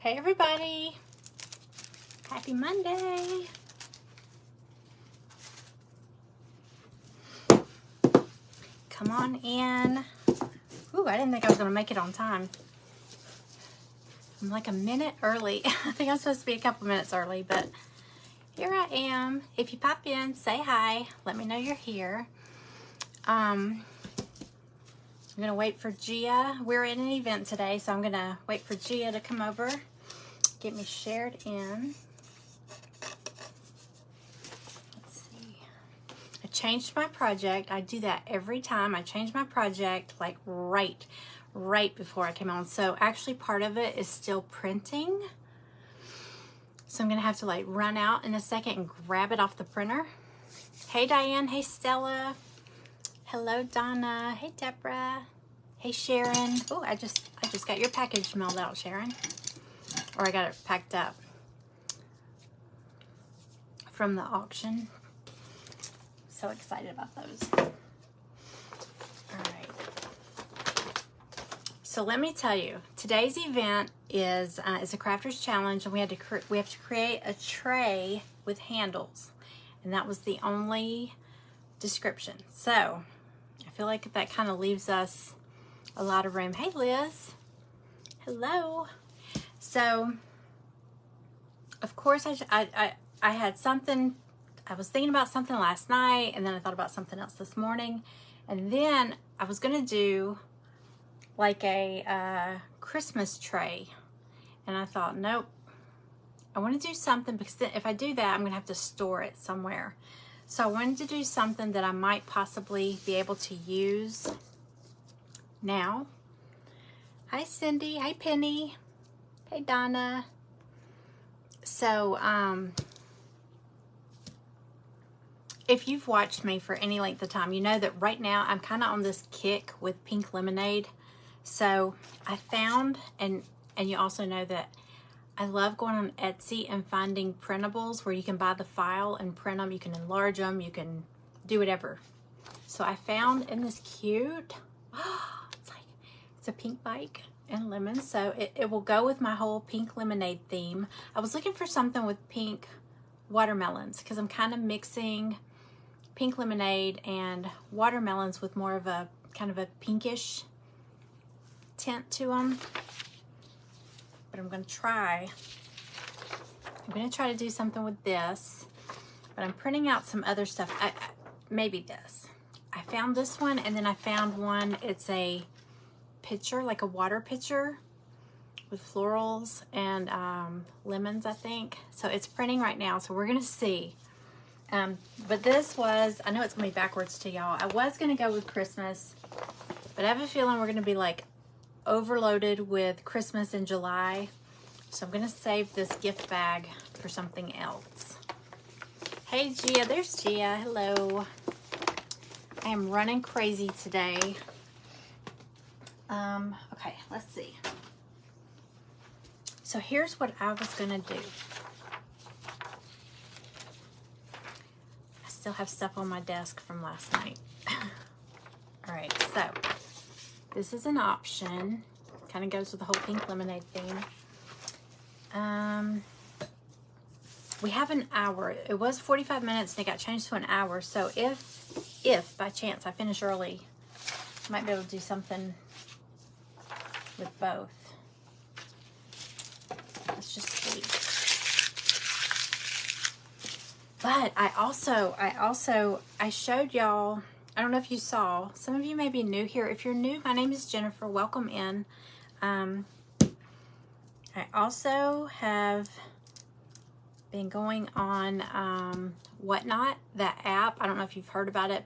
Hey everybody, happy Monday. Come on in. Ooh, I didn't think I was gonna make it on time. I'm like a minute early. I think I'm supposed to be a couple minutes early, but here I am. If you pop in, say hi. Let me know you're here. I'm gonna wait for Gia. We're in an event today, so I'm gonna wait for Gia to come over, get me shared in. Let's see. I changed my project. I do that every time. I change my project like right before I came on. So actually part of it is still printing. So I'm gonna have to like run out in a second and grab it off the printer. Hey Diane, hey Stella. Hello Donna, hey Deborah. Hey Sharon. Oh, I just got your package mailed out, Sharon. Or I got it packed up from the auction. So excited about those. All right. So let me tell you, today's event is a crafters challenge, and we have to create a tray with handles, and that was the only description. So I feel like that kind of leaves us a lot of room. Hey Liz, hello. So of course I had something. I was thinking about something last night, and then I thought about something else this morning, and then I was gonna do like a Christmas tray, and I thought, nope, I want to do something, because then if I do that, I'm gonna have to store it somewhere. So I wanted to do something that I might possibly be able to use now. Hi Cindy, hi Penny, hey Donna. So if you've watched me for any length of time, you know that right now I'm kind of on this kick with pink lemonade. So I found, and you also know that I love going on Etsy and finding printables where you can buy the file and print them. You can enlarge them, you can do whatever. So I found in this cute, it's a pink bike and lemon. So it will go with my whole pink lemonade theme. I was looking for something with pink watermelons, because I'm kind of mixing pink lemonade and watermelons with more of a kind of a pinkish tint to them. But I'm going to try to do something with this, but I'm printing out some other stuff. Maybe this. I found this one, and then I found one, it's a pitcher, like a water pitcher with florals and lemons, I think. So it's printing right now, so we're going to see. But this was, I know it's going to be backwards to y'all. I was going to go with Christmas, but I have a feeling we're going to be like overloaded with Christmas in July. So I'm going to save this gift bag for something else. Hey Gia, there's Gia, hello. I am running crazy today. Okay, let's see. So here's what I was going to do. Still have stuff on my desk from last night. All right, so this is an option. Kind of goes with the whole pink lemonade theme. We have an hour. It was 45 minutes and it got changed to an hour. So if by chance I finish early, I might be able to do something with both. Let's just see. But I showed y'all, I don't know if you saw, some of you may be new here. If you're new, my name is Jennifer, welcome in. I also have been going on Whatnot, that app. I don't know if you've heard about it,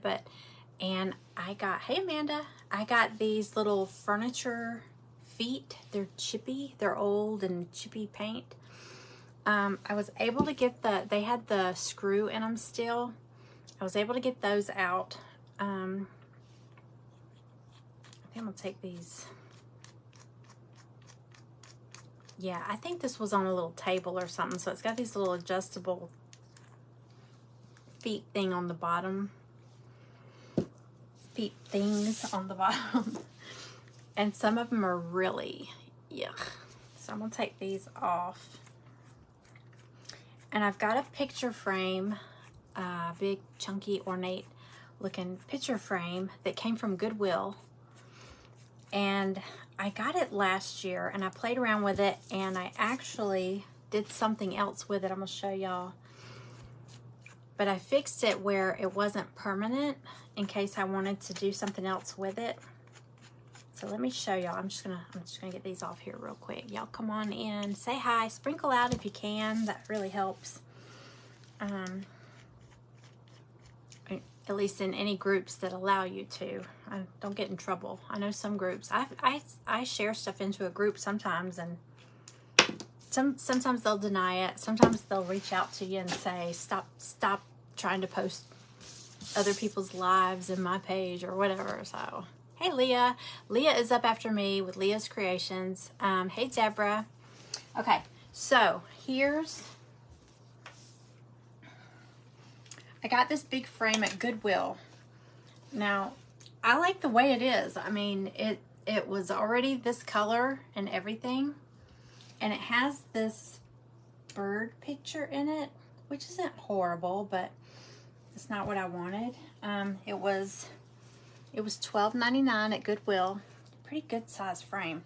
and I got, hey Amanda, I got these little furniture feet. They're chippy, they're old and chippy paint. I was able to get they had the screw in them still. I was able to get those out. I think I'm gonna take these. Yeah, I think this was on a little table or something. So it's got these little adjustable feet thing on the bottom. Feet things on the bottom. And some of them are really, yuck. So I'm gonna take these off. And I've got a picture frame, big, chunky, ornate looking picture frame that came from Goodwill. And I got it last year and I played around with it, and I actually did something else with it. I'm gonna show y'all. But I fixed it where it wasn't permanent in case I wanted to do something else with it. So let me show y'all. I'm just gonna get these off here real quick. Y'all come on in, say hi, sprinkle out if you can. That really helps. At least in any groups that allow you to. Don't get in trouble. I know some groups. I share stuff into a group sometimes, and sometimes they'll deny it. Sometimes they'll reach out to you and say, stop trying to post other people's lives in my page or whatever. So, hey Leah. Leah is up after me with Leah's Creations. Hey Deborah. Okay, so I got this big frame at Goodwill. Now, I like the way it is. I mean, it was already this color and everything. And it has this bird picture in it, which isn't horrible, but it's not what I wanted. It was $12.99 at Goodwill. Pretty good size frame.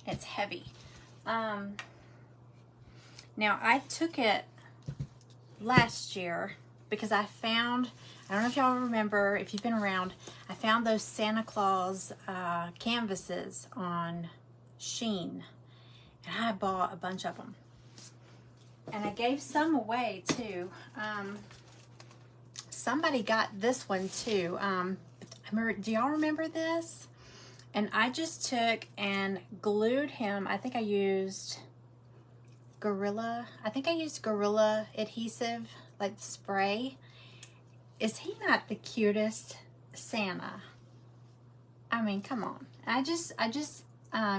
It's heavy. Now, I took it last year because I found, I don't know if y'all remember, if you've been around, I found those Santa Claus canvases on Shein, and I bought a bunch of them. And I gave some away too. Somebody got this one too. Do y'all remember this? And I just took and glued him. I think I used Gorilla adhesive, like the spray. Is he not the cutest Santa? I mean, come on. I just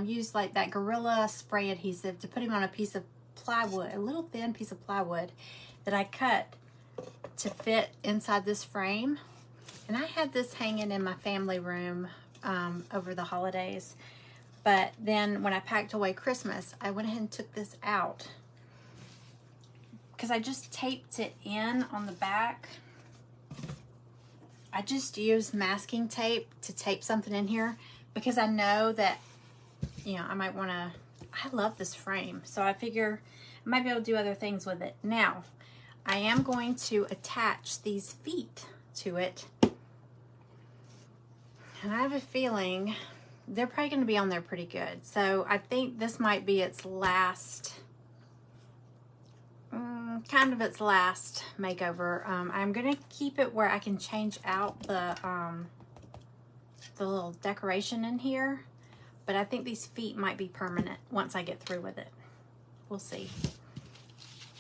used like that Gorilla spray adhesive to put him on a piece of plywood, a little thin piece of plywood that I cut to fit inside this frame. And I had this hanging in my family room over the holidays. But then when I packed away Christmas, I went ahead and took this out because I just taped it in on the back. I just used masking tape to tape something in here because I know that, you know, I might want to, I love this frame. So I figure I might be able to do other things with it. Now, I am going to attach these feet to it. And I have a feeling they're probably going to be on there pretty good. So I think this might be its last, kind of its last makeover. I'm going to keep it where I can change out the little decoration in here. But I think these feet might be permanent once I get through with it. We'll see.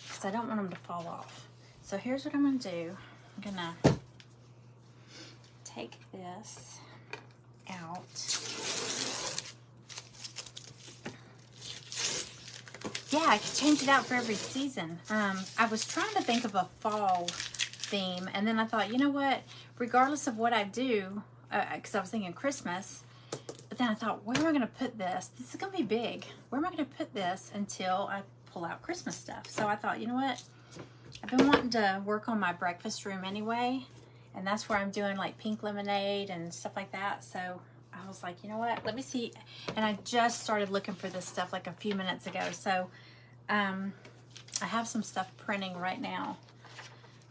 Because I don't want them to fall off. So here's what I'm going to do. I'm going to take this out. Yeah, I could change it out for every season. I was trying to think of a fall theme, and then I thought, you know what? Regardless of what I do, because I was thinking Christmas, but then I thought, where am I going to put this? This is going to be big. Where am I going to put this until I pull out Christmas stuff? So I thought, you know what? I've been wanting to work on my breakfast room anyway, and that's where I'm doing like pink lemonade and stuff like that. So I was like, you know what? Let me see. And I just started looking for this stuff like a few minutes ago. So I have some stuff printing right now.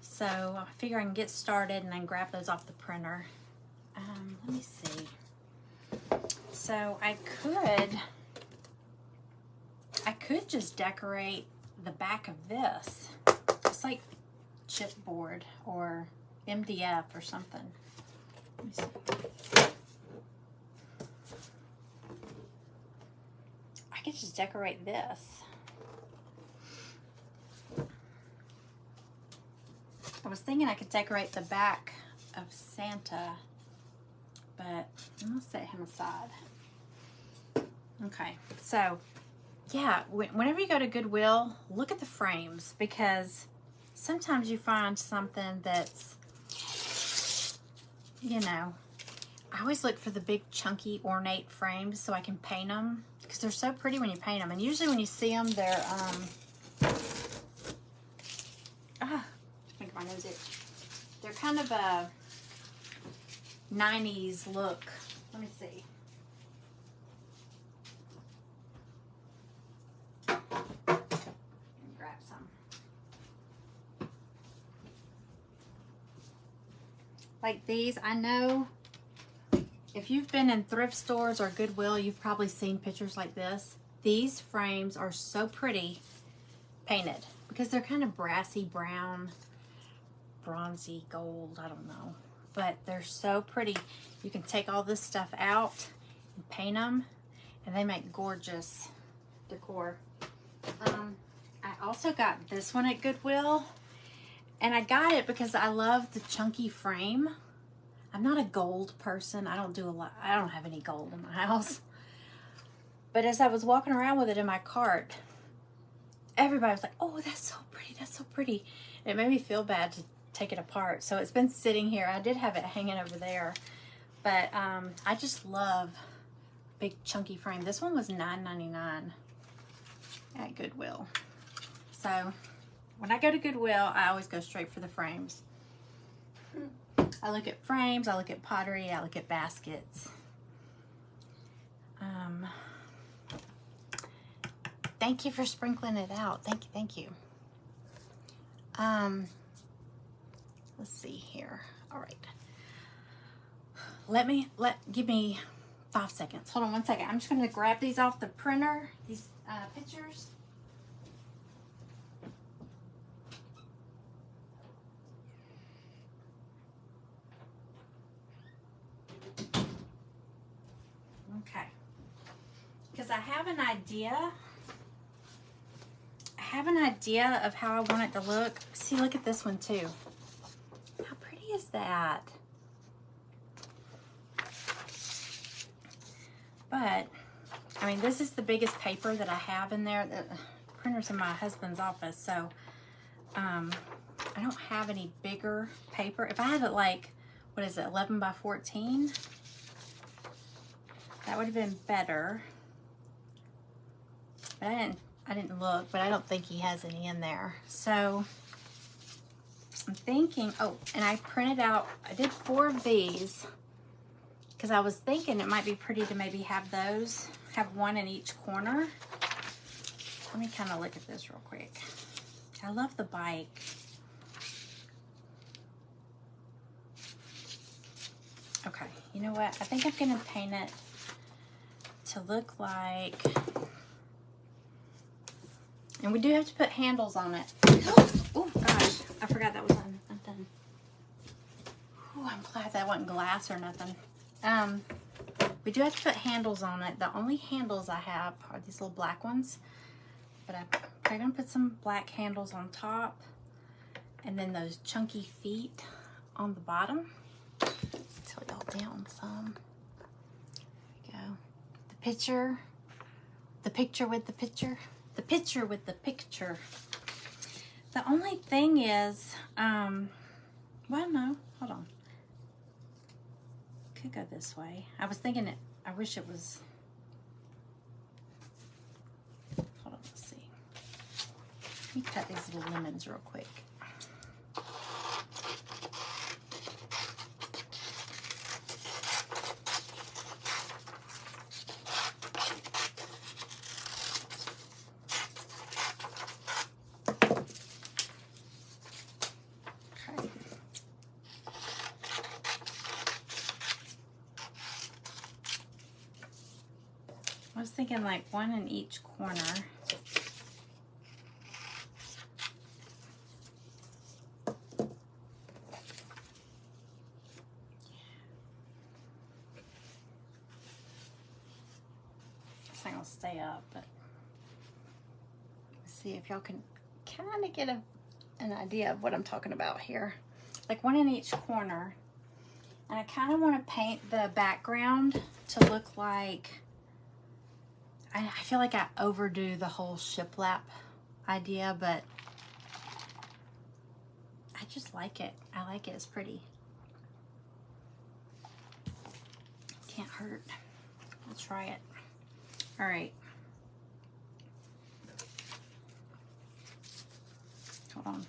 So I figure I can get started and then grab those off the printer. Let me see. So I could just decorate the back of this. It's like chipboard or MDF or something. Let me see. I could just decorate this. I was thinking I could decorate the back of Santa, but I'm gonna set him aside. Okay, so yeah, whenever you go to Goodwill, look at the frames, because sometimes you find something that's, you know, I always look for the big chunky ornate frames so I can paint them, because they're so pretty when you paint them. And usually when you see them, they're make my nose itch. They're kind of a 90s look. Let me see. Let me grab some. Like these, I know if you've been in thrift stores or Goodwill, you've probably seen pictures like this. These frames are so pretty painted because they're kind of brassy brown, bronzy gold, I don't know. But they're so pretty. You can take all this stuff out and paint them, and they make gorgeous decor. I also got this one at Goodwill, and I got it because I love the chunky frame. I'm not a gold person. I don't do a lot. I don't have any gold in my house. But as I was walking around with it in my cart, everybody was like, oh, that's so pretty. That's so pretty. And it made me feel bad to take it apart. So it's been sitting here. I did have it hanging over there. But I just love big chunky frame. This one was $9.99 at Goodwill. So when I go to Goodwill, I always go straight for the frames. I look at frames, I look at pottery, I look at baskets. Thank you for sprinkling it out. Thank you, thank you. Let's see here. All right. Give me 5 seconds. Hold on 1 second. I'm just gonna grab these off the printer, these pictures. Okay, because I have an idea. Of how I want it to look. See, look at this one too. How pretty is that? But, I mean, this is the biggest paper that I have in there. The printer's in my husband's office, so I don't have any bigger paper. If I had it like, what is it, 11 by 14? That would have been better. But I didn't look, but I don't think he has any in there. So I'm thinking, oh, and I printed out, I did 4 of these because I was thinking it might be pretty to maybe have those, have one in each corner. Let me kind of look at this real quick. I love the bike. Okay, you know what? I think I'm gonna paint it to look like, and we do have to put handles on it. Oh gosh, I forgot that was undone. Oh, I'm glad that wasn't glass or nothing. We do have to put handles on it. The only handles I have are these little black ones, but I'm probably gonna put some black handles on top, and then those chunky feet on the bottom. Tilt y'all down some. There we go. The picture with the picture. The picture with the picture. The only thing is, well, no, hold on. Could go this way. I was thinking it, I wish it was, hold on, let's see. Let me cut these little lemons real quick. I was thinking like one in each corner. This thing will stay up, but let's see if y'all can kind of get an idea of what I'm talking about here. Like one in each corner. And I kind of want to paint the background to look like, I feel like I overdo the whole shiplap idea, but I just like it. I like it. It's pretty. can't hurt. Let's try it. All right. Hold on.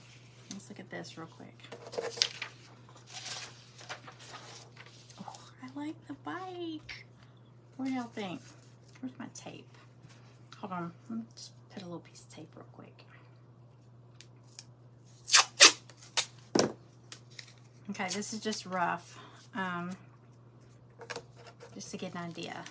Let's look at this real quick. Oh, I like the bike. What do y'all think? Where's my tape? Hold on. Let me just put a little piece of tape real quick. Okay, this is just rough. Just to get an idea.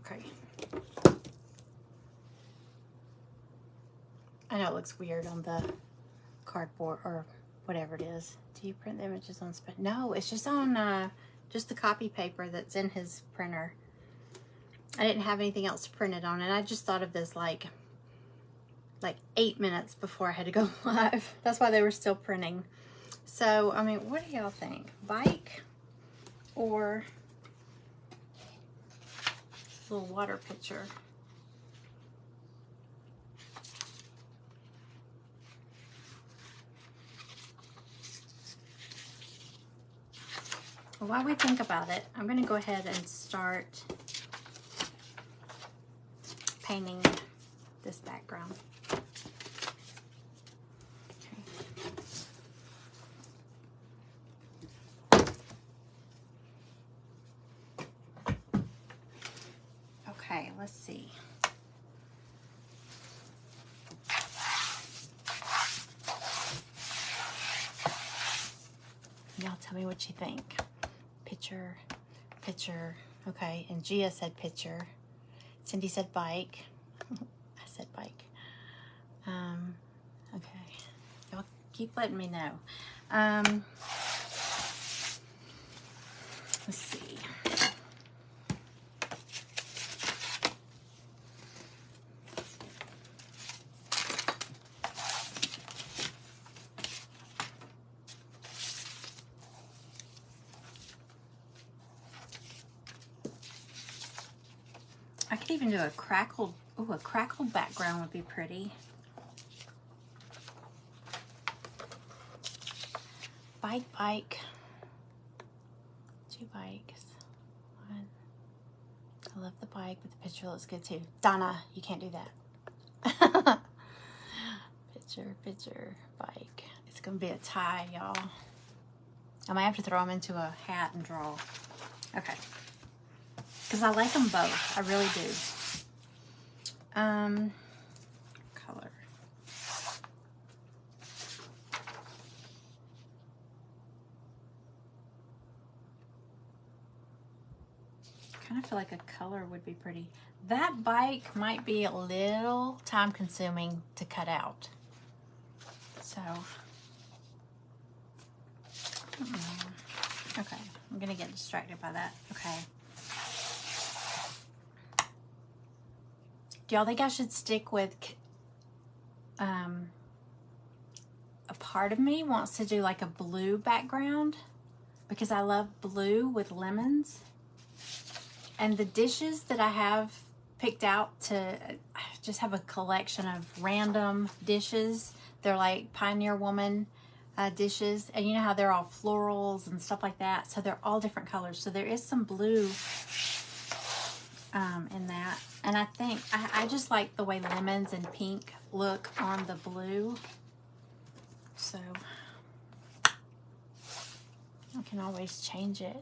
Okay. I know it looks weird on the cardboard or whatever it is. Do you print the images on spec? No, it's just on just the copy paper that's in his printer. I didn't have anything else to print it on, and I just thought of this like 8 minutes before I had to go live. That's why they were still printing. So, I mean, what do y'all think? Bike or little water pitcher? While we think about it, I'm going to go ahead and start painting this background. Okay, let's see. Y'all tell me what you think. Picture, picture. Okay, and Gia said picture. Cindy said bike. I said bike. Okay. Y'all keep letting me know. Let's see. I could even do a crackled, ooh, a crackled background would be pretty. Bike. 2 bikes. 1. I love the bike, but the picture looks good too. Donna, you can't do that. Picture, bike. It's gonna be a tie, y'all. I might have to throw them into a hat and draw. Okay. Because I like them both. I really do. Color. Kind of feel like a color would be pretty. That bike might be a little time consuming to cut out. So, okay, I'm gonna get distracted by that. Okay. Do y'all think I should stick with, a part of me wants to do like a blue background because I love blue with lemons. And the dishes that I have picked out to just have a collection of random dishes. They're like Pioneer Woman dishes. And you know how they're all florals and stuff like that. So they're all different colors. So there is some blue in that. And I think, I just like the way lemons and pink look on the blue. So I can always change it.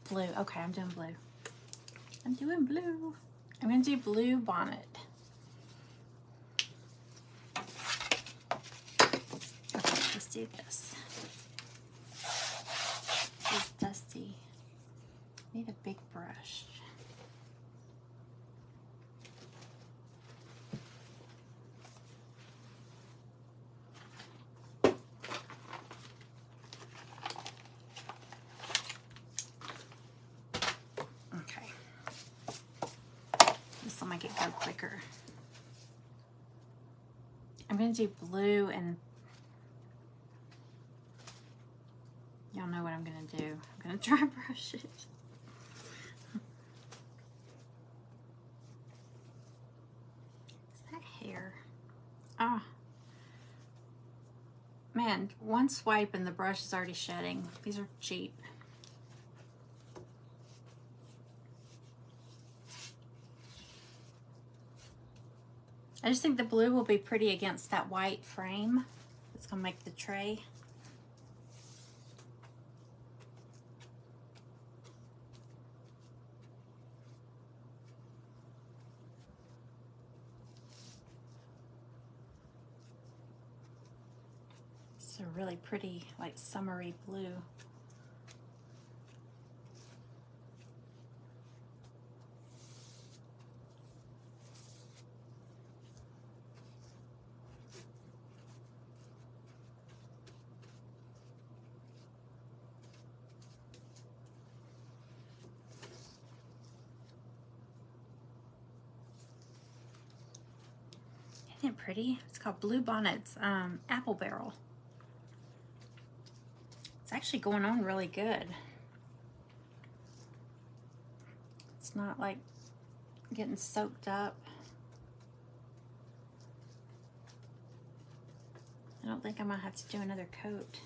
Blue. Okay, I'm doing blue. I'm doing blue. I'm going to do blue bonnet. Okay, let's do this. It's dusty. Need a big brush. Make it go quicker. I'm going to do blue and I'm going to do. I'm going to dry brush it. Is that hair? Oh. Man, one swipe and the brush is already shedding. These are cheap. I just think the blue will be pretty against that white frame. It's gonna make the tray. It's a really pretty, like, summery blue. Isn't it pretty? It's called Blue Bonnets Apple Barrel. It's actually going on really good. It's not like getting soaked up. I don't think I'm gonna have to do another coat.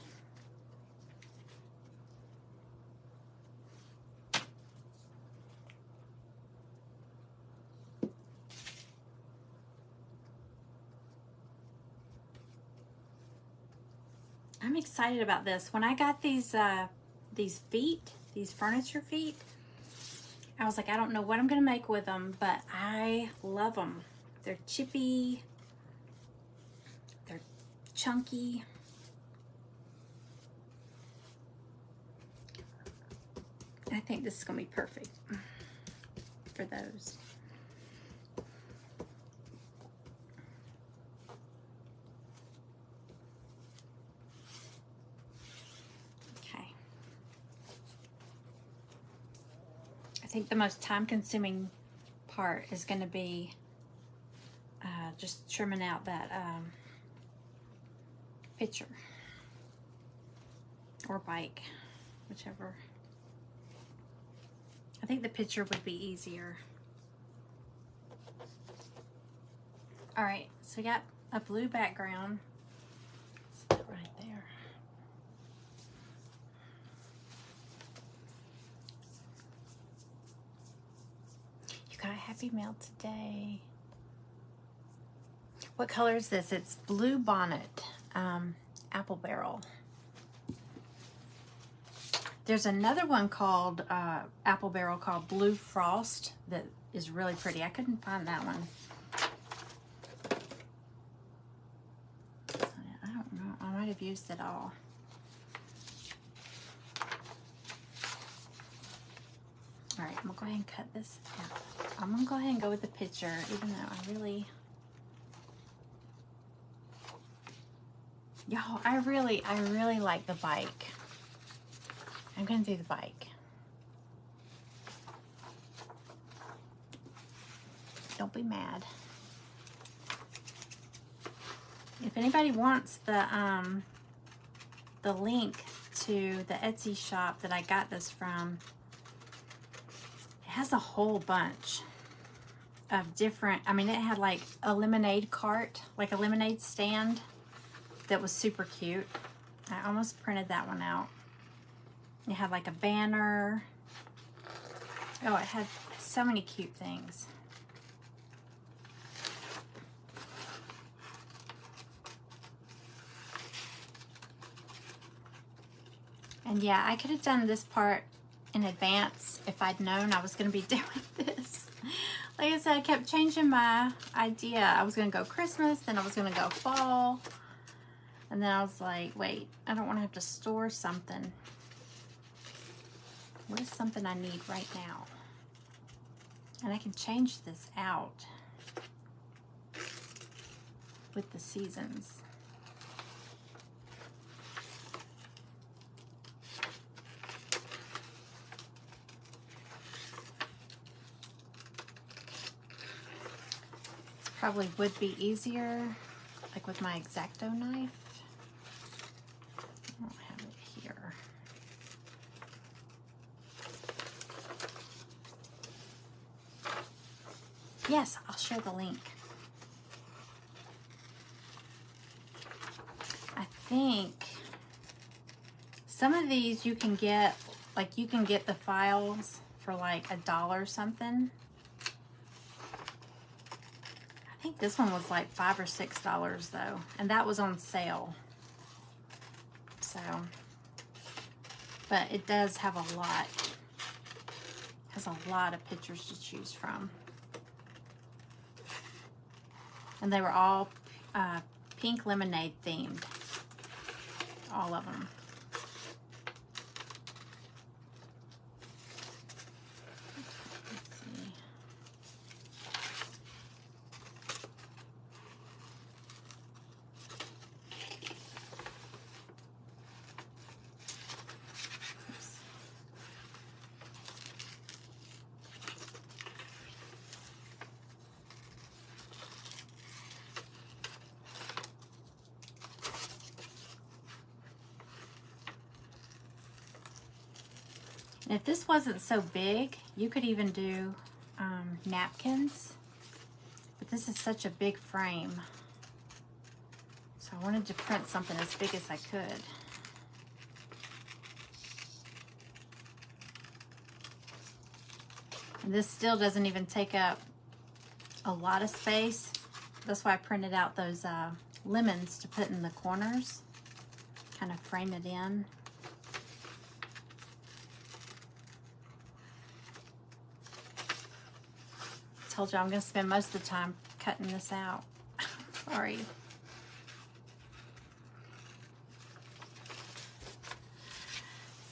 I'm excited about this. When I got these feet, these furniture feet, I was like, I don't know what I'm gonna make with them, but I love them. They're chippy, they're chunky. I think this is gonna be perfect for those. I think the most time-consuming part is going to be just trimming out that picture or bike, whichever. I think the picture would be easier. All right, so we got a blue background. Let's put it right there. Got a happy mail today. What color is this? It's Blue Bonnet, Apple Barrel. There's another one called Apple Barrel called Blue Frost that is really pretty. I couldn't find that one. I don't know. I might have used it all. All right, I'm gonna go ahead and cut this out. I'm gonna go ahead and go with the picture, even though I really, y'all, I really like the bike. I'm gonna do the bike. Don't be mad. If anybody wants the link to the Etsy shop that I got this from, it has a whole bunch of different, I mean, it had like a lemonade cart, like a lemonade stand that was super cute. I almost printed that one out. It had like a banner. Oh, it had so many cute things. And yeah, I could have done this part in advance if I'd known I was going to be doing this. Like I said, I kept changing my idea. I was going to go Christmas, then I was going to go fall. And then I was like, wait, I don't want to have to store something. What is something I need right now? And I can change this out with the seasons. Probably would be easier, like with my X-Acto knife. I don't have it here. Yes, I'll share the link. I think some of these you can get, like you can get the files for like $1 or something. I think this one was like $5 or $6 though, and that was on sale. So, but it does have a lot. It has a lot of pictures to choose from, and they were all pink lemonade themed. All of them. And if this wasn't so big, you could even do napkins, but this is such a big frame. So I wanted to print something as big as I could. And this still doesn't even take up a lot of space. That's why I printed out those lemons to put in the corners, kind of frame it in. Told you I'm going to spend most of the time cutting this out. Sorry.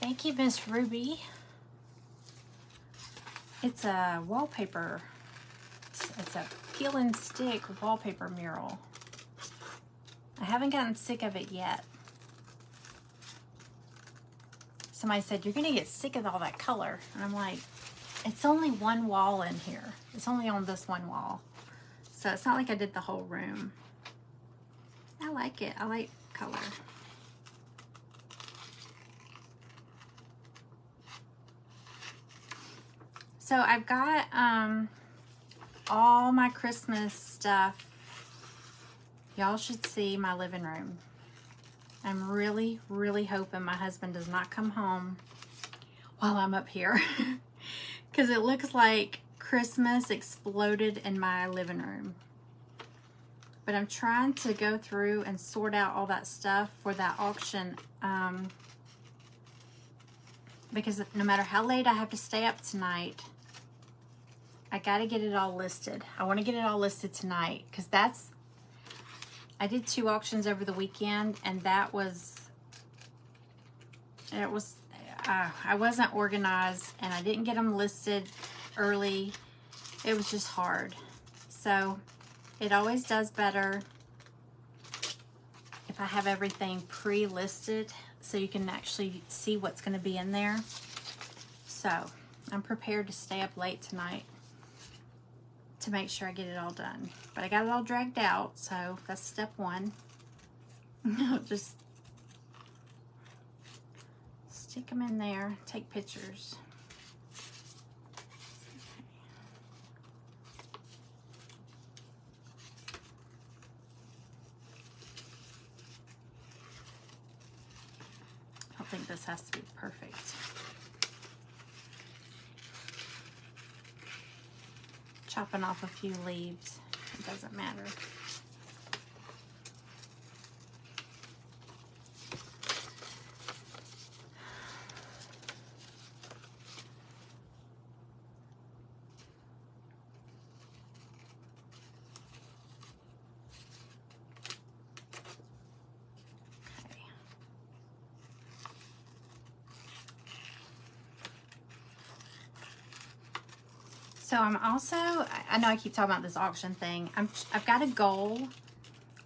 Thank you, Miss Ruby. It's a wallpaper. It's a peel and stick wallpaper mural. I haven't gotten sick of it yet. Somebody said, you're going to get sick of all that color. And I'm like, it's only one wall in here. It's only on this one wall. So it's not like I did the whole room. I like it. I like color. So I've got all my Christmas stuff. Y'all should see my living room. I'm really, really hoping my husband does not come home while I'm up here. Because it looks like Christmas exploded in my living room. But I'm trying to go through and sort out all that stuff for that auction. Because no matter how late I have to stay up tonight, I got to get it all listed. I want to get it all listed tonight. Because I did 2 auctions over the weekend. And that was... I wasn't organized and I didn't get them listed early. It was just hard. So it always does better if I have everything pre-listed so you can actually see what's going to be in there. So I'm prepared to stay up late tonight to make sure I get it all done. But I got it all dragged out, so that's step 1. Just stick them in there, take pictures. I don't think this has to be perfect. Chopping off a few leaves, it doesn't matter. So I'm also, I know I keep talking about this auction thing. I've got a goal.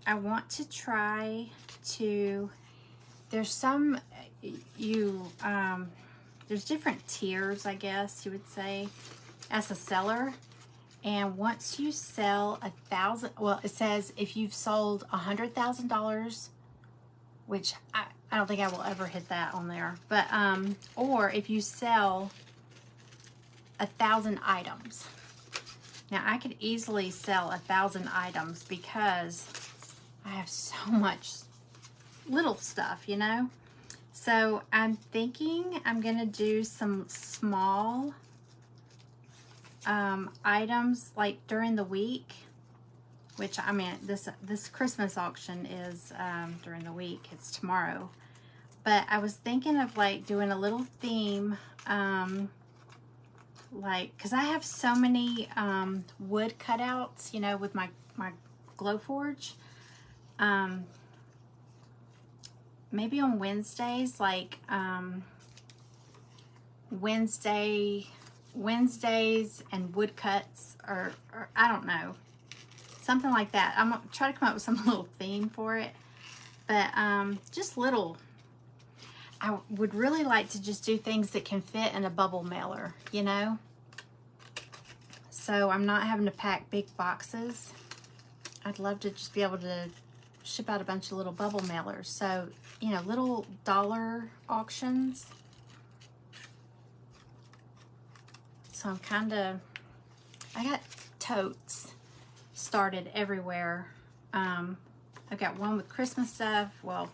I want to try to, there's different tiers, I guess you would say, as a seller. And once you sell 1,000, well, it says if you've sold $100,000, which I don't think I will ever hit that on there, but, or if you sell 1,000 items. Now I could easily sell 1,000 items because I have so much little stuff, you know? So I'm thinking I'm gonna do some small items like during the week, which I mean this Christmas auction is during the week. It's tomorrow. But I was thinking of like doing a little theme, like, cause I have so many wood cutouts, you know, with my Glowforge. Maybe on Wednesdays, like Wednesdays and woodcuts, or I don't know, something like that. I'm gonna try to come up with some little theme for it, but just little. I would really like to just do things that can fit in a bubble mailer, you know? So I'm not having to pack big boxes. I'd love to just be able to ship out a bunch of little bubble mailers. So, you know, little dollar auctions. So I'm I got totes started everywhere. I've got one with Christmas stuff. Well,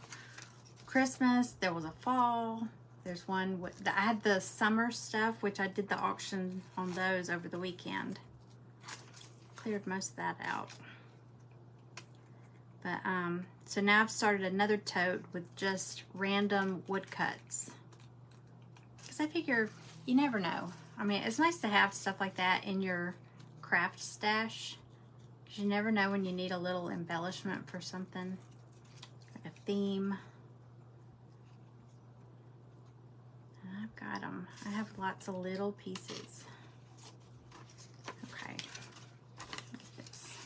Christmas, there was a fall, there's one with, I had the summer stuff, which I did the auction on those over the weekend. Cleared most of that out. But so now I've started another tote with just random woodcuts, because I figure you never know. I mean, it's nice to have stuff like that in your craft stash, because you never know when you need a little embellishment for something, like a theme. I've got them. I have lots of little pieces. Okay. Like this.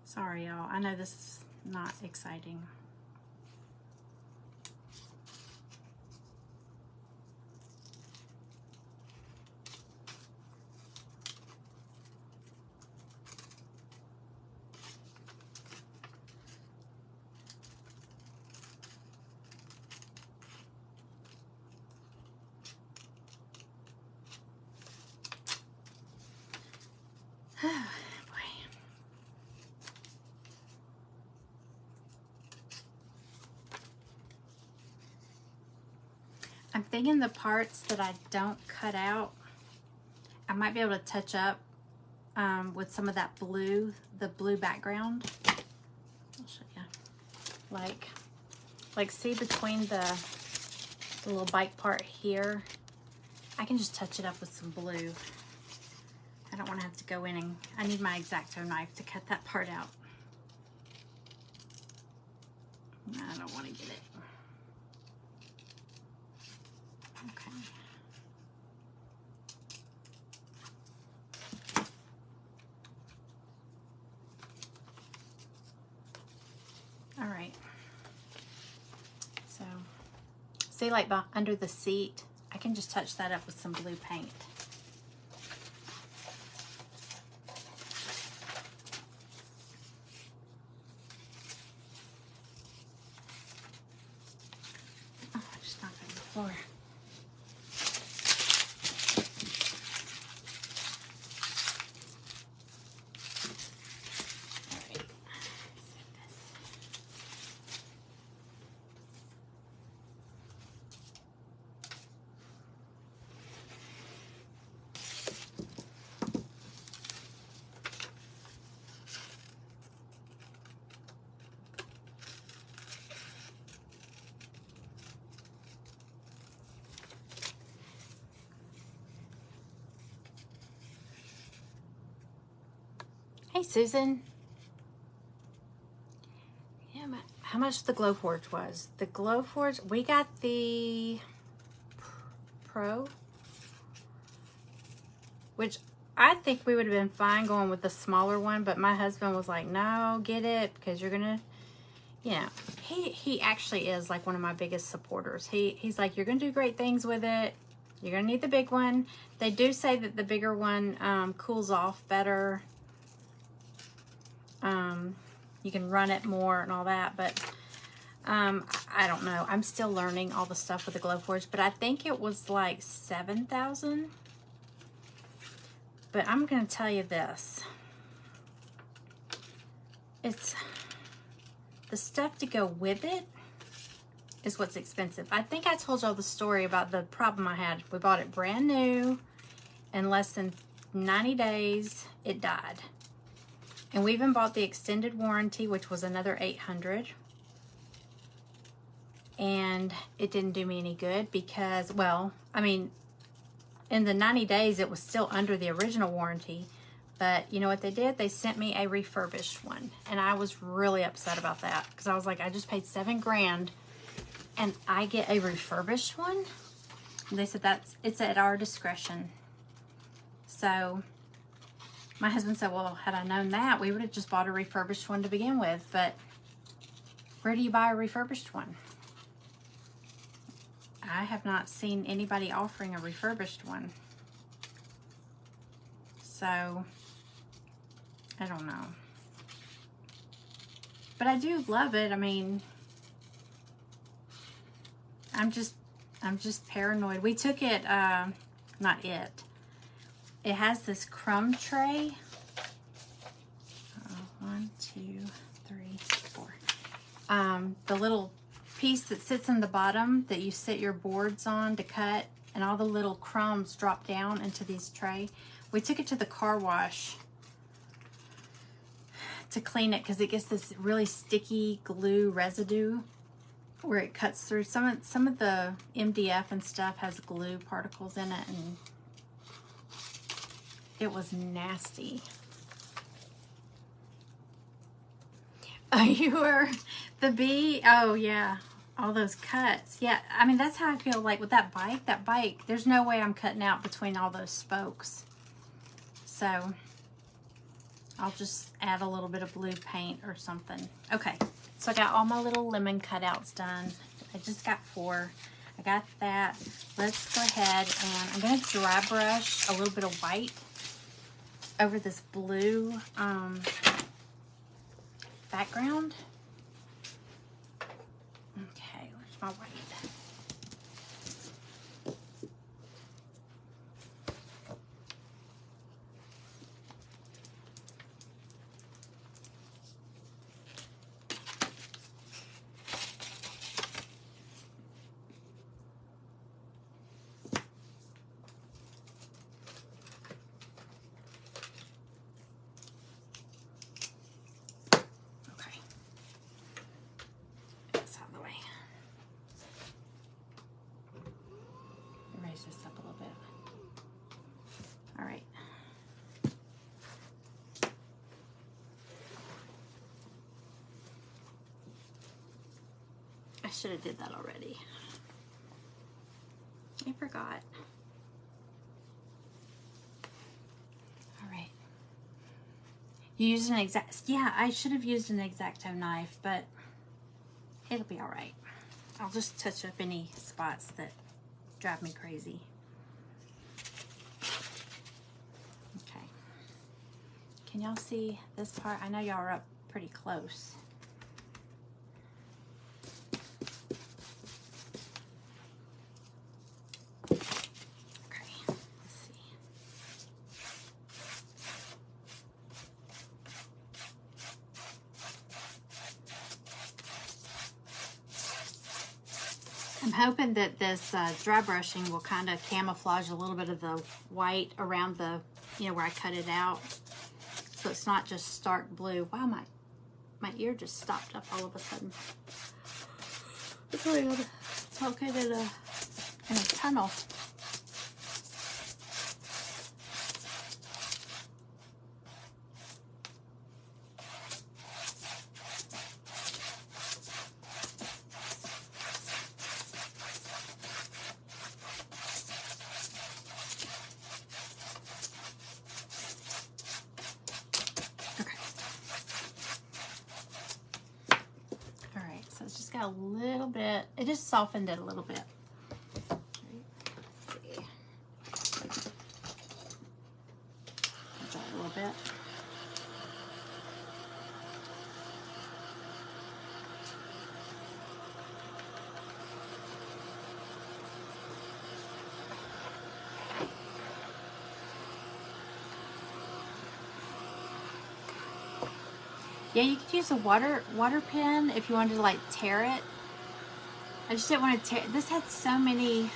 Sorry, y'all. I know this is not exciting. I'm thinking the parts that I don't cut out, I might be able to touch up with some of that blue, the blue background. I'll show you. Like see between the little bike part here, I can just touch it up with some blue. I don't want to have to go in and, I need my X-Acto knife to cut that part out. I don't want to get it. Okay. All right. So, see, like under the seat, I can just touch that up with some blue paint. Oh, I just knocked it on the floor. Hey, Susan. Yeah, how much the Glowforge was? The Glowforge, we got the Pro, which I think we would have been fine going with the smaller one, but my husband was like, no, get it, because you're gonna, you know, he actually is like one of my biggest supporters. He's like, you're gonna do great things with it. You're gonna need the big one. They do say that the bigger one cools off better. You can run it more and all that, but I don't know. I'm still learning all the stuff with the Glowforge, but I think it was like 7,000. But I'm going to tell you this. It's the stuff to go with it is what's expensive. I think I told y'all the story about the problem I had. We bought it brand new. In less than 90 days, it died. And we even bought the extended warranty, which was another $800. And it didn't do me any good because, well, I mean, in the 90 days, it was still under the original warranty. But you know what they did? They sent me a refurbished one. And I was really upset about that because I was like, I just paid $7 grand and I get a refurbished one? And they said it's at our discretion. So my husband said, well, had I known that, we would have just bought a refurbished one to begin with. But where do you buy a refurbished one? I have not seen anybody offering a refurbished one. So, I don't know. But I do love it. I mean, I'm just paranoid. We took it, not it. It has this crumb tray. 1, 2, 3, 4. The little piece that sits in the bottom that you sit your boards on to cut, and all the little crumbs drop down into these tray. We took it to the car wash to clean it because it gets this really sticky glue residue where it cuts through. Some of the MDF and stuff has glue particles in it, and it was nasty. Oh, you were the bee? Oh, yeah. All those cuts. Yeah, I mean, that's how I feel like with that bike, there's no way I'm cutting out between all those spokes. So, I'll just add a little bit of blue paint or something. Okay, so I got all my little lemon cutouts done. I just got 4. I got that. Let's go ahead and I'm going to dry brush a little bit of white over this blue background. Okay, where's my white? This up a little bit. All right. I should have did that already. I forgot. All right. You used an exact, yeah, I should have used an X-Acto knife, but it'll be all right. I'll just touch up any spots that drive me crazy. Okay. Can y'all see this part? I know y'all are up pretty close. Okay, let's see. I'm hoping that this dry brushing will kind of camouflage a little bit of the white around the, you know, where I cut it out. So it's not just stark blue. Wow, my ear just stopped up all of a sudden. It's really talking in a tunnel. A little bit, it just softened it a little bit. Dry a little bit. Yeah, you could use a water pen if you wanted to like tear it. I just didn't want to tear. This had so many,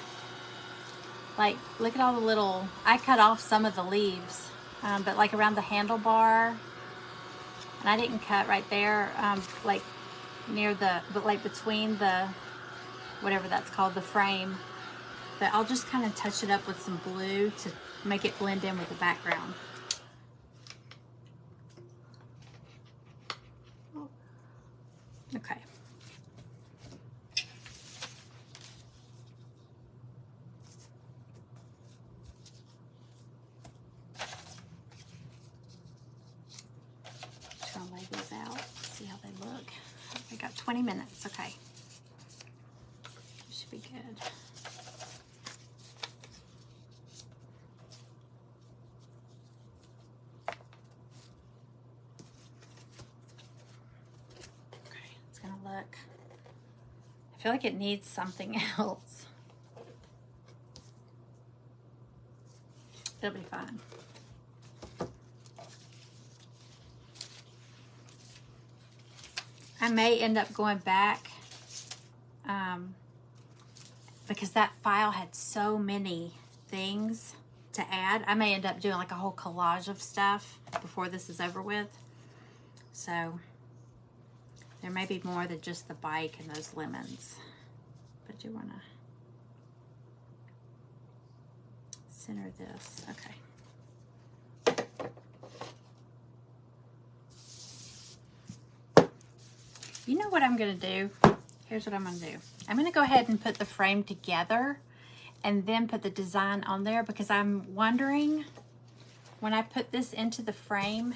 like, look at all the little, I cut off some of the leaves, but like around the handlebar, and I didn't cut right there, like near the, but like between the, whatever that's called, the frame. But I'll just kind of touch it up with some blue to make it blend in with the background. Okay. Just gonna lay these out, see how they look. We got 20 minutes, okay. Should be good. Okay, it's gonna look, I feel like it needs something else. It'll be fine. I may end up going back because that file had so many things to add. I may end up doing like a whole collage of stuff before this is over with. So there may be more than just the bike and those lemons. But I do want to center this. Okay. You know what I'm going to do? Here's what I'm going to do. I'm going to go ahead and put the frame together and then put the design on there, because I'm wondering when I put this into the frame,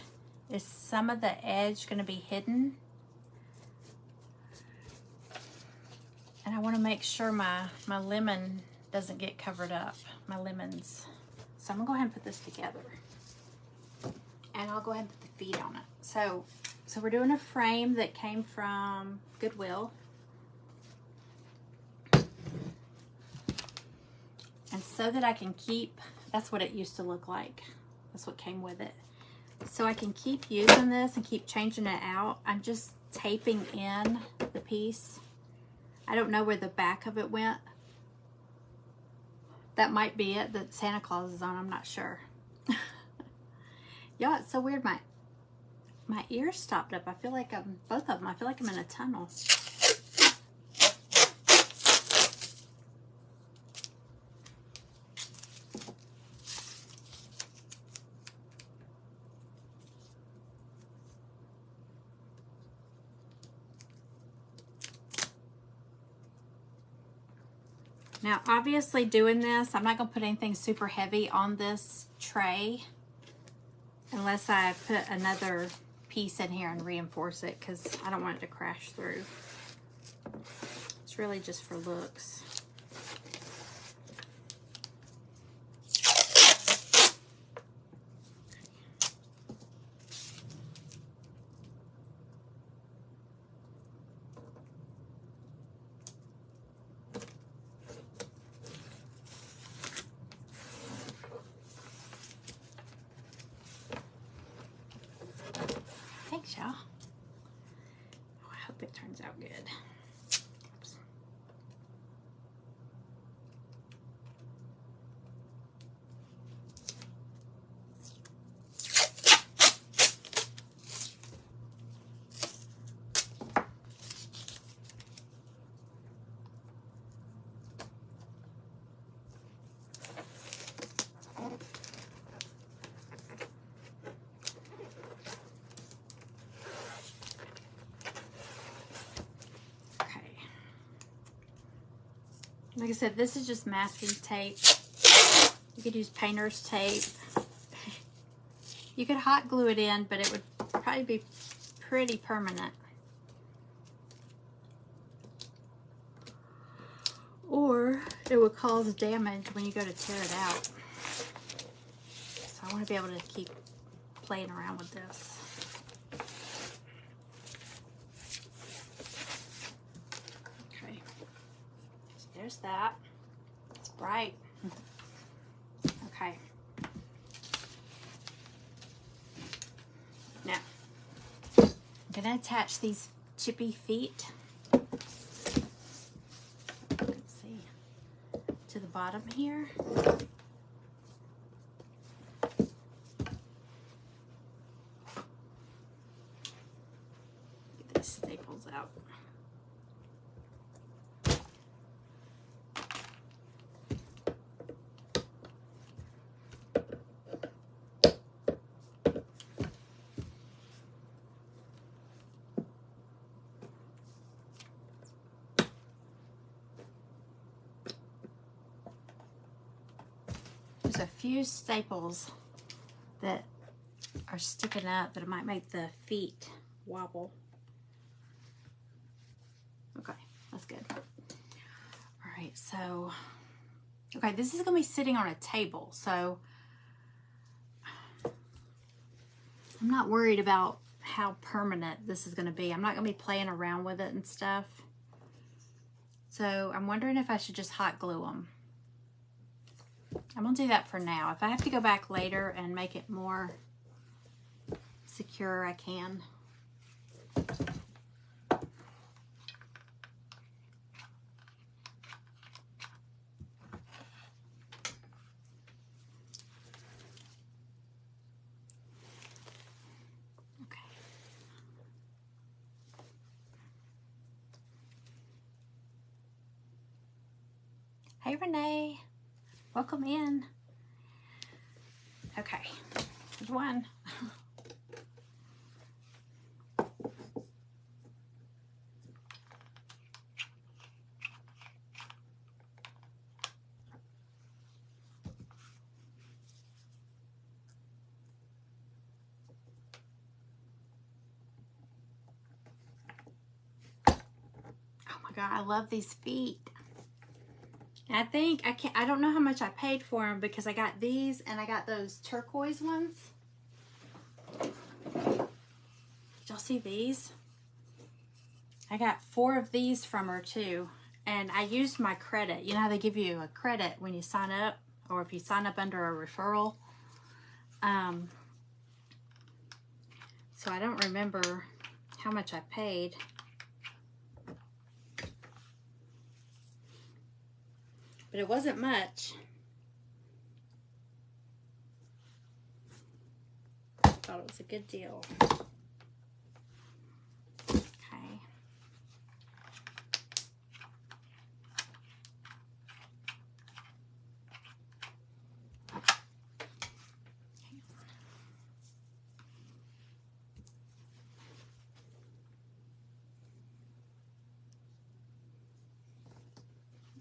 is some of the edge going to be hidden? And I want to make sure my lemon doesn't get covered up, my lemons. So I'm going to go ahead and put this together. And I'll go ahead and put the feet on it. So we're doing a frame that came from Goodwill. And so that I can keep, that's what it used to look like. That's what came with it. So I can keep using this and keep changing it out, I'm just taping in the piece. I don't know where the back of it went. That might be it, that Santa Claus is on, I'm not sure. Y'all, it's so weird. My ears stopped up. I feel like both of them, I feel like I'm in a tunnel. Now, obviously doing this, I'm not going to put anything super heavy on this tray unless I put another piece in here and reinforce it, because I don't want it to crash through. It's really just for looks. Thanks, y'all. Oh, I hope it turns out good. Oops. Like I said, this is just masking tape. You could use painter's tape. You could hot glue it in, but it would probably be pretty permanent. Or it would cause damage when you go to tear it out. So I want to be able to keep playing around with this. There's that. It's bright. Okay. Now, I'm going to attach these chippy feet. Let's see, to the bottom here. Get these staples out. There's a few staples that are sticking up that might make the feet wobble. Okay, that's good. All right, so, okay, this is gonna be sitting on a table, so I'm not worried about how permanent this is gonna be. I'm not gonna be playing around with it and stuff. So I'm wondering if I should just hot glue them. I'm gonna do that for now. If I have to go back later and make it more secure, I can. Okay. Hey, Renee. Welcome in. Okay, there's one. Oh my God, I love these feet. And I think, I don't know how much I paid for them because I got these and I got those turquoise ones. Did y'all see these? I got 4 of these from her too. And I used my credit. You know how they give you a credit when you sign up, or if you sign up under a referral. So I don't remember how much I paid. But it wasn't much. I thought it was a good deal. Okay.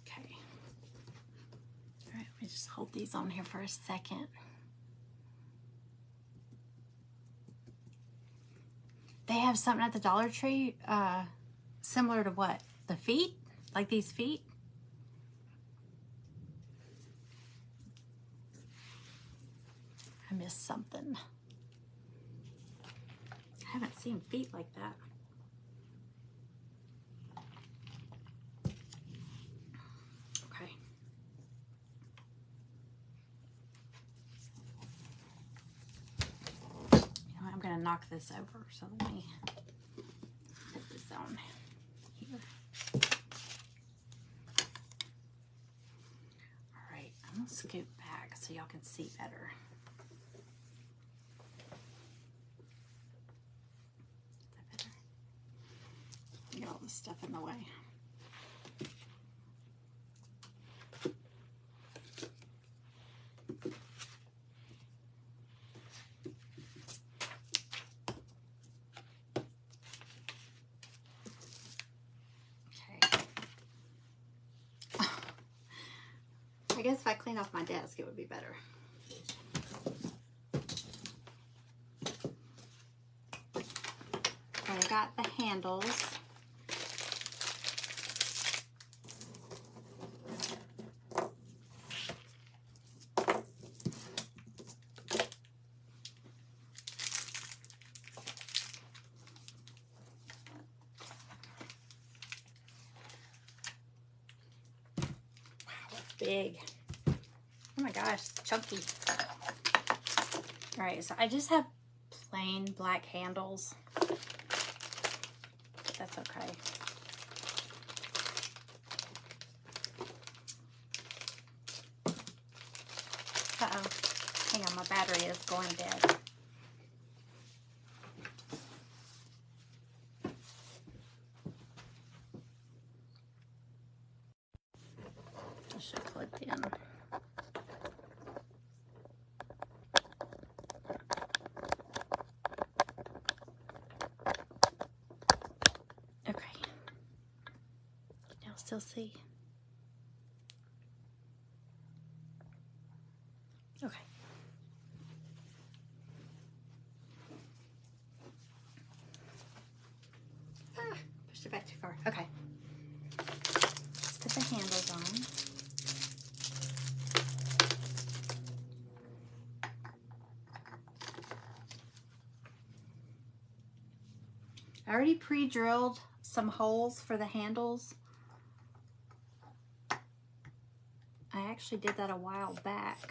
Okay. All right, let me just hold these on here for a second. They have something at the Dollar Tree similar to what? The feet? Like these feet? I missed something. I haven't seen feet like that. Okay. You know, I'm going to knock this over, so let me put this on here. All right, I'm going to scoot back so y'all can see better. Get all this stuff in the way. Okay. I guess if I clean off my desk, it would be better. Okay, I got the handles. Big. Oh my gosh, it's chunky. All right, so I just have plain black handles. that's okay. Uh-oh. Hang on, my battery is going dead. I should have plugged in. Okay. Can y'all still see? Okay. Pushed it back too far. Okay. Let's put the handles on. I already pre-drilled some holes for the handles. I actually did that a while back.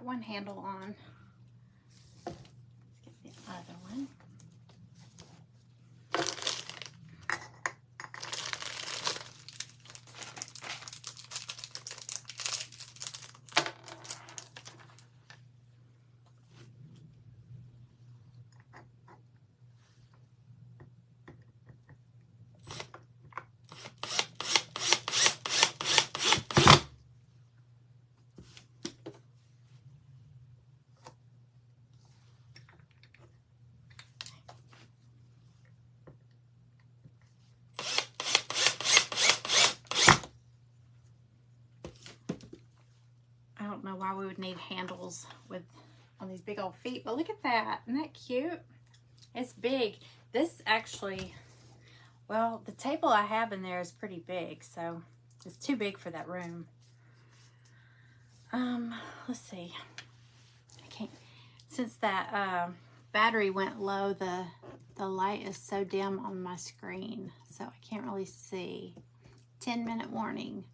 One handle on. Let's get the other one. I don't know why we would need handles on these big old feet, but look at that. Isn't that cute? It's big. This actually, well, the table I have in there is pretty big, so it's too big for that room. Let's see. I can't, since that battery went low, the light is so dim on my screen, so I can't really see. 10-minute warning.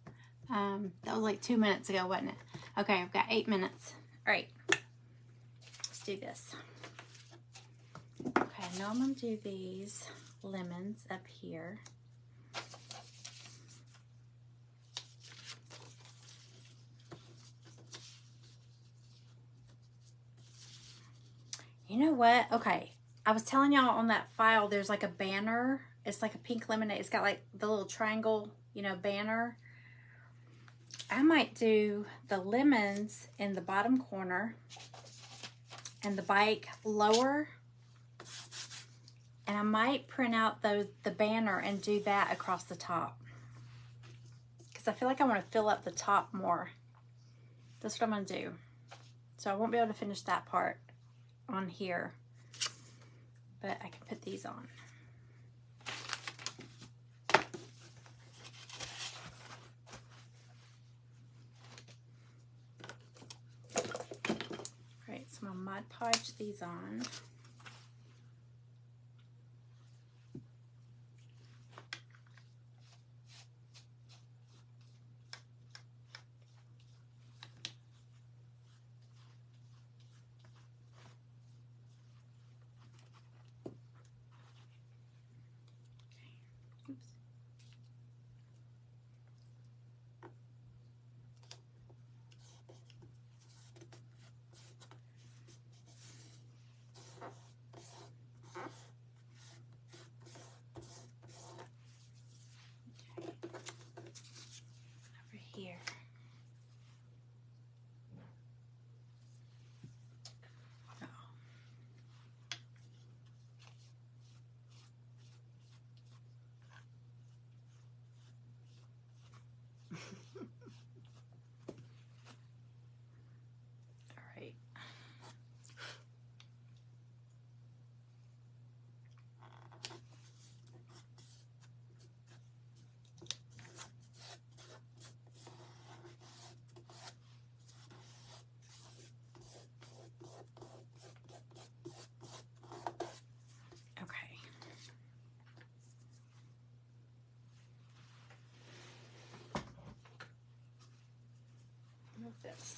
That was like 2 minutes ago, wasn't it? Okay, I've got 8 minutes. All right, let's do this. Okay, now I'm gonna do these lemons up here. You know what? Okay, I was telling y'all on that file, there's like a banner. It's like a pink lemonade. It's got like the little triangle, you know, banner. I might do the lemons in the bottom corner and the bike lower. And I might print out the banner and do that across the top. Because I feel like I want to fill up the top more. That's what I'm going to do. So I won't be able to finish that part on here. But I can put these on. Alright, so I'm going to Mod Podge these on. this.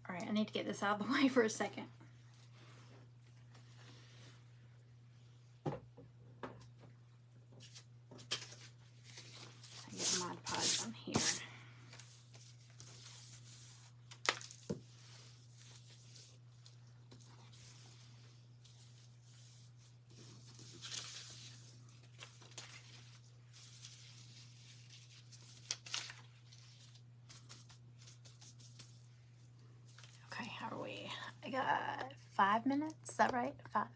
All right, I need to get this out of the way for a second. I get Mod Podge on here. Okay, how are we? I got 5 minutes, is that right? 5.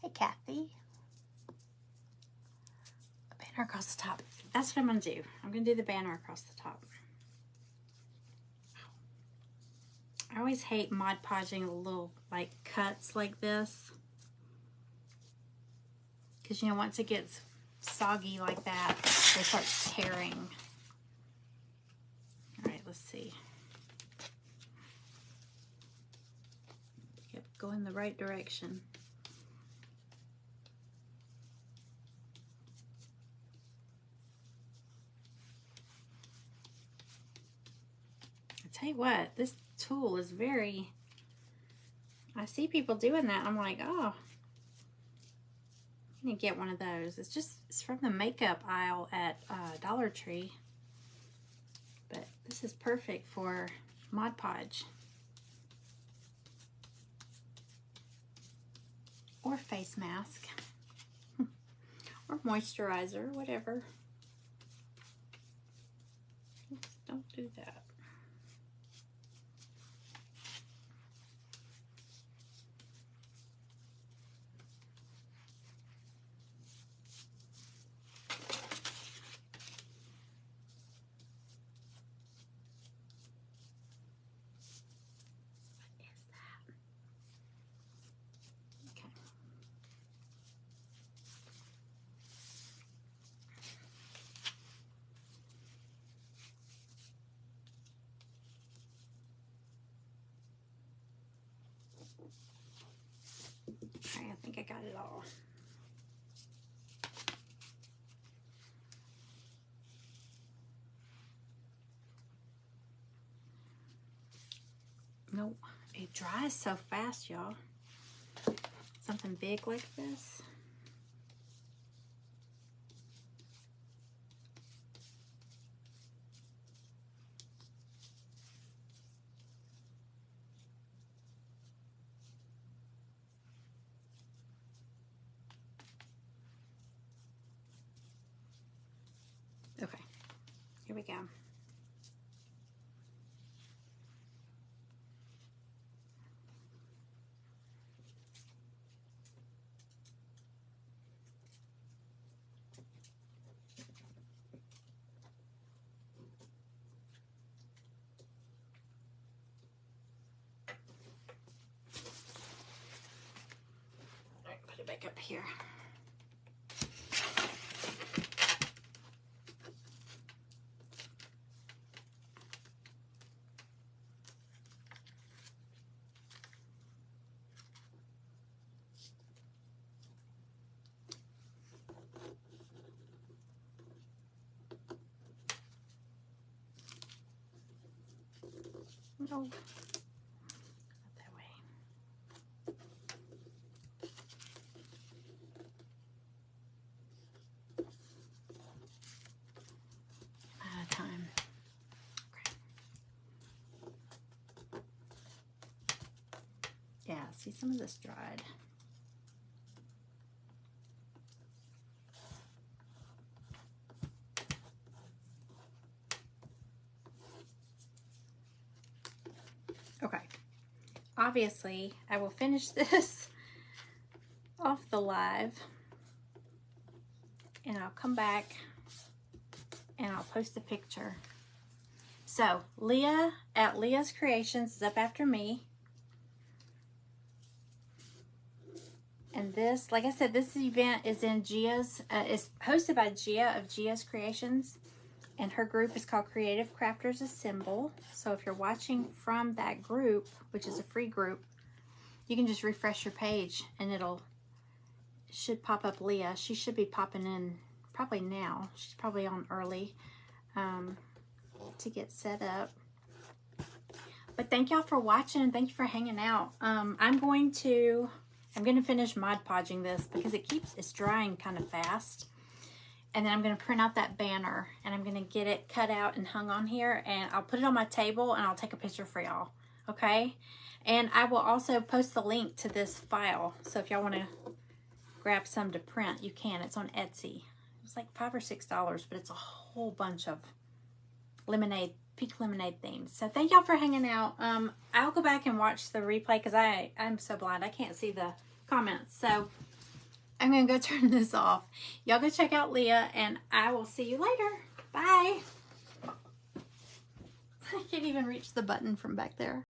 Hey, Kathy. A banner across the top. That's what I'm gonna do. I'm gonna do the banner across the top. I always hate Mod Podging the little like cuts like this. Because you know, once it gets soggy like that, they start tearing. All right, let's see. Yep, go in the right direction. I tell you what, this tool is very, I see people doing that. I'm like, oh, I'm gonna get one of those. It's from the makeup aisle at Dollar Tree. But this is perfect for Mod Podge. Or face mask. Or moisturizer, whatever. Oops, don't do that. Okay, I think I got it all. Nope, it dries so fast, y'all. Something big like this. Okay, here we go. All right, put it back up here. No, not that way. Out of time. Okay. Yeah, see, some of this dried. Okay. Obviously, I will finish this off the live and I'll come back and I'll post a picture. So, Leah at Leah's Creations is up after me. And this, like I said, this event is in Gia's, is hosted by Gia of Gia's Creations. And her group is called Creative Crafters Assemble. So if you're watching from that group, which is a free group, you can just refresh your page and it should pop up Leah. She should be popping in probably now. She's probably on early to get set up. But thank y'all for watching. Thank you for hanging out. I'm going to finish Mod Podging this because it's drying kind of fast. And then I'm going to print out that banner and I'm going to get it cut out and hung on here, and I'll put it on my table and I'll take a picture for y'all. Okay? And I will also post the link to this file. So if y'all want to grab some to print, you can. It's on Etsy. It's like $5 or $6, but it's a whole bunch of lemonade, pink lemonade themes. So thank y'all for hanging out. I'll go back and watch the replay because I'm so blind. I can't see the comments. So I'm going to go turn this off. Y'all go check out Leah, and I will see you later. Bye. I can't even reach the button from back there.